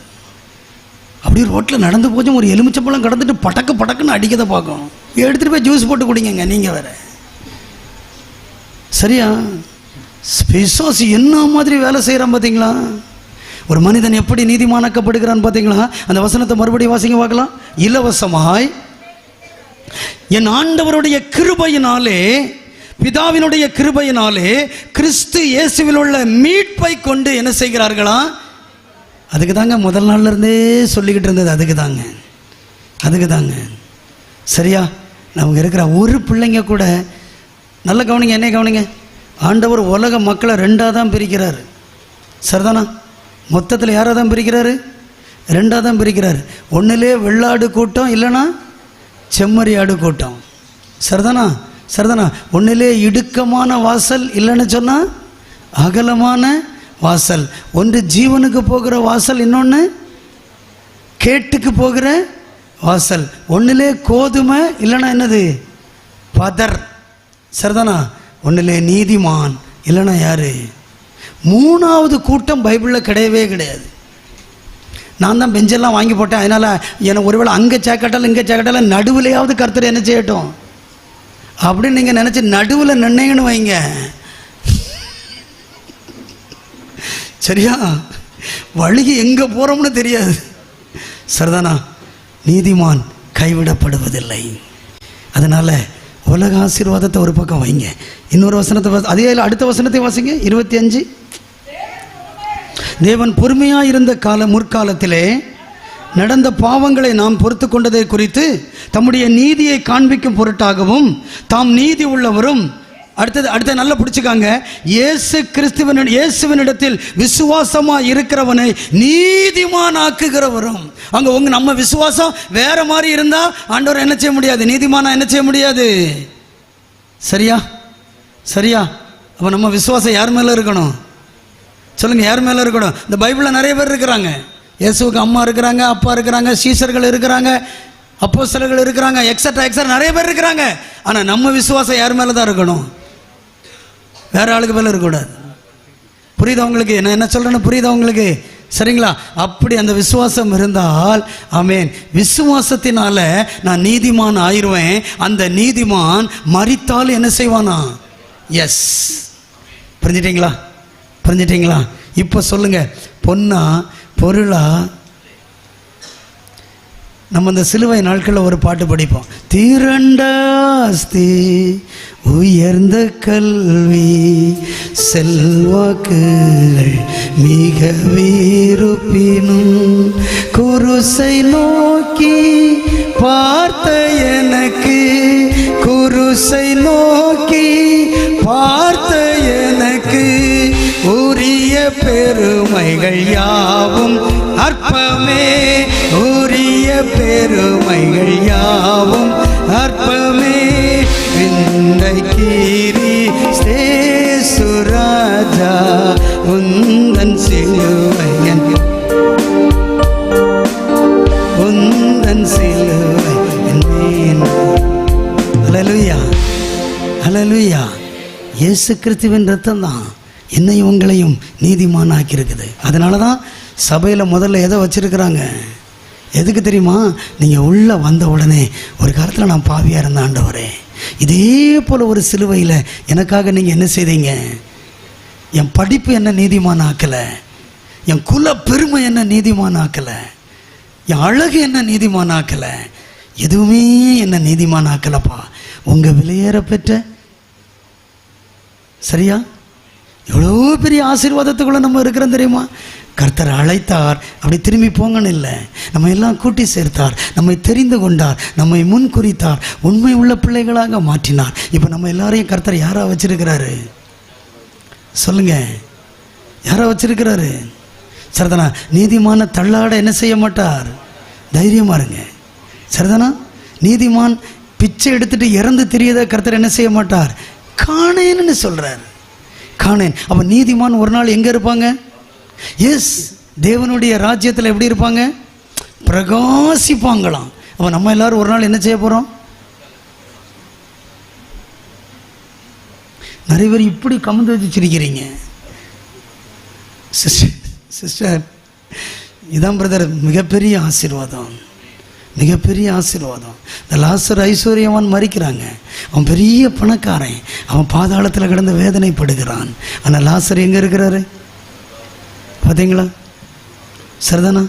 அப்படி ரோட்டில் நடந்து போச்சும் ஒரு எலுமிச்சம்பழம் கடந்துட்டு படக்குன்னு அடிக்கதை பார்க்கும். எடுத்துகிட்டு போய் ஜூஸ் போட்டு குடிங்க நீங்கள் வேற. சரியா? பிசாசு என்ன மாதிரி வேலை செய்கிறான் பார்த்தீங்களா? ஒரு மனிதன் எப்படி நீதிமானாக்கப்படுகிறான் பார்த்தீங்களா? அந்த வசனத்தை மறுபடியும் வாசிங்க பார்க்கலாம். இலவசமாய் என் ஆண்டவருடைய கிருபையினாலே, பிதாவினுடைய கிருபையினாலே கிறிஸ்து இயேசுவில் உள்ள மீட்பை கொண்டு என்ன செய்கிறார்களா? அதுக்கு தாங்க முதல் நாள்ல இருந்தே சொல்லிக்கிட்டு இருந்தது. அதுக்கு தாங்க. சரியா? நமக்கு இருக்கிற ஒரு பிள்ளைங்க கூட நல்ல கவனிங்க, என்ன கவனிங்க. ஆண்டவர் உலக மக்களை 2ஆக தான் பிரிக்கிறார். சரிதானா? மொத்தத்தில் யாராக தான் பிரிக்கிறாரு? 2ஆக தான் பிரிக்கிறார். ஒன்றிலே வெள்ளாடு கூட்டம், இல்லைன்னா செம்மறி ஆடு கூட்டம். சரிதானா? ஒன்றிலே இடுக்கமான வாசல், இல்லைன்னு சொன்னால் அகலமான வாசல். ஒன்று ஜீவனுக்கு போகிற வாசல், இன்னொன்று கேட்டுக்கு போகிற வாசல். ஒன்றிலே கோதுமை, இல்லைன்னா என்னது? பதர். சரிதானா? ஒன்றிலே நீதிமான், இல்லைன்னா யாரு? 3வது கூட்டம் பைபிளில் கிடையவே கிடையாது. நான் தான் பெஞ்செல்லாம் வாங்கி போட்டேன், அதனால் எனக்கு ஒருவேளை அங்கே சேக்கட்டாலும் இங்கே சேக்கட்டாலும் நடுவிலையாவது கர்த்தர் என்ன செய்யட்டும் அப்படின்னு நீங்கள் நினச்சி நடுவில் நின்னைங்கன்னு வைங்க. சரியா? வழிக்கு எங்கே போகிறோம்னு தெரியாது. சரிதானா? நீதிமான் கைவிடப்படுவதில்லை. அதனால் உலக ஆசீர்வாதத்தை ஒரு பக்கம் வைங்க. இன்னொரு வசனத்தை அதே அடுத்த வசனத்தை வாசிங்க. 25. தேவன் பொறுமையாக இருந்த முற்காலத்திலே நடந்த பாவங்களை நாம் பொறுத்து கொண்டதை குறித்து தம்முடைய நீதியை காண்பிக்கும் பொருட்டாகவும் தாம் நீதி உள்ளவரும், அடுத்த நல்லா பிடிச்சிக்காங்க, இயேசுவினிடத்தில் விசுவாசமாக இருக்கிறவனை நீதிமான் ஆக்குகிறவரும். அங்கே நம்ம விசுவாசம் வேற மாதிரி இருந்தால் ஆண்டவர் என்ன செய்ய முடியாது? நீதிமானா என்ன செய்ய முடியாது? சரியா? அப்போ நம்ம விசுவாசம் யார் மேலே இருக்கணும்? சொல்லுங்க, யார் மேலே இருக்கணும்? இந்த பைபிளில் நிறைய பேர் இருக்கிறாங்க. இயேசுவுக்கு அம்மா இருக்கிறாங்க, அப்பா இருக்கிறாங்க, சீசர்கள் இருக்கிறாங்க, அப்போஸ்தலர்கள் இருக்கிறாங்க, எக்ஸட்ரா நிறைய பேர் இருக்கிறாங்க. ஆனால் நம்ம விசுவாசம் யார் மேலே தான் இருக்கணும்? வேற ஆளுக்கு மேலே இருக்கக்கூடாது. புரியுதா உங்களுக்கு? நான் என்ன சொல்கிறேன்னு புரியுதா உங்களுக்கு? சரிங்களா? அப்படி அந்த விசுவாசம் இருந்தால், ஆமென், விசுவாசத்தினால நான் நீதிமான் ஆயிடுவேன். அந்த நீதிமான் மரித்தால் என்ன செய்வானா? எஸ். புரிஞ்சிட்டீங்களா? இப்போ சொல்லுங்க, பொன்னா பொருளா? நம்ம இந்த சிலுவை நாட்களில் ஒரு பாட்டு படிப்போம். திரண்டாஸ்தி உயர்ந்த கல்வி செல்வாக்குகள் மிக வீருப்பினும் குருசை நோக்கி பார்த்த எனக்கு, குருசை நோக்கி பார்த்த எனக்கு உரிய பெருமைகள் யாவும் அற்பமே, உரிய பெருமைகள் யாவும் அற்பமே. இந்த வைக்கீரி சுராஜா உந்தன் சிலுவை உந்தன் சிலுவை. ஹல்லேலூயா ஹல்லேலூயா. இயேசு கிறிஸ்துவின் ரத்தம் தான் என்னையும் உங்களையும் நீதிமான் ஆக்கியிருக்குது. அதனால தான் சபையில் முதல்ல எதை வச்சுருக்கிறாங்க? எதுக்கு தெரியுமா? நீங்கள் உள்ளே வந்த உடனே ஒரு காலத்தில் நான் பாவியாக இருந்த ஆண்டவரே, இதே போல் ஒரு சிலுவையில் எனக்காக நீங்கள் என்ன செய்தீங்க? என் படிப்பு என்ன நீதிமான் ஆக்கலை, என் குல பெருமை என்ன நீதிமான் ஆக்கலை, என் அழகு என்ன நீதிமான் ஆக்கலை, எதுவுமே என்ன நீதிமான் ஆக்கலப்பா. உங்கள் விலையேற பெற்ற சரியா எவ்வளோ பெரிய ஆசீர்வாதத்துக்குள்ளே நம்ம இருக்கிறோம் தெரியுமா? கர்த்தர் அழைத்தார், அப்படி திரும்பி போங்கன்னு இல்லை, நம்ம எல்லாம் கூட்டி சேர்த்தார், நம்மை தெரிந்து கொண்டார், நம்மை முன் குறித்தார், உண்மை உள்ள பிள்ளைகளாக மாற்றினார். இப்போ நம்ம எல்லாரையும் கர்த்தர் யாரா வச்சிருக்கிறாரு? சொல்லுங்க, யாரா வச்சிருக்கிறாரு? சரிதானா? நீதிமான தள்ளாட என்ன செய்ய மாட்டார்? தைரியமா இருங்க. சரிதானா? நீதிமான் பிச்சை எடுத்துட்டு இறந்து தெரியத கர்த்தர் என்ன செய்ய மாட்டார்? காணேன்னு சொல்றார். காணேன். அப்ப நீதிமான் ஒரு நாள் எங்க இருப்பாங்க? எஸ், தேவனுடைய ராஜ்யத்தில் எப்படி இருப்பாங்க? பிரகாசிப்பாங்களாம். அப்ப நம்ம எல்லாரும் ஒரு நாள் என்ன செய்ய போறோம்? நிறைய பேர் இப்படி கமந்து வச்சிருக்கிறீங்க. சிஸ்டர், இதான் பிரதர் மிகப்பெரிய ஆசீர்வாதம், மிகப்பெரிய ஆசீர்வாதம். இந்த லாசர் ஐஸ்வர்யவான் மறிக்கிறாங்க, அவன் பெரிய பணக்காரன், அவன் பாதாளத்தில் கிடந்து வேதனைப்படுகிறான். ஆனால் லாசர் எங்கே இருக்கிறாரு பார்த்தீங்களா? சரிதானா?